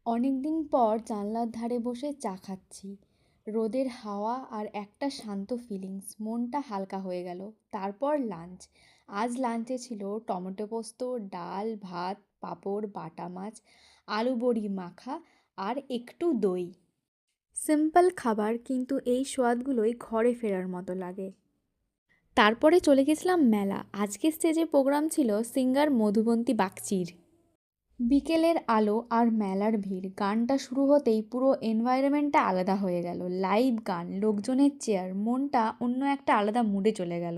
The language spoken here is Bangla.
অনেকদিন পর জানলার ধারে বসে চা খাচ্ছি। রোদের হাওয়া আর একটা শান্ত ফিলিংস, মনটা হালকা হয়ে গেল। তারপর লাঞ্চ। আজ লাঞ্চে ছিল টমেটো পোস্ত, ডাল, ভাত, পাঁপড়, বাটা মাছ, আলু বড়ি মাখা আর একটু দই। সিম্পল খাবার, কিন্তু এই স্বাদগুলোই ঘরে ফেরার মতো লাগে। তারপরে চলে গেছিলাম মেলা। আজকে স্টেজে প্রোগ্রাম ছিল সিঙ্গার মধুবন্তী বাগচির। বিকেলের আলো আর মেলার ভিড়, গানটা শুরু হতেই পুরো এনভায়রনমেন্টটা আলাদা হয়ে গেল। লাইভ গান, লোকজনের চেয়ার, মনটা অন্য একটা আলাদা মুডে চলে গেল।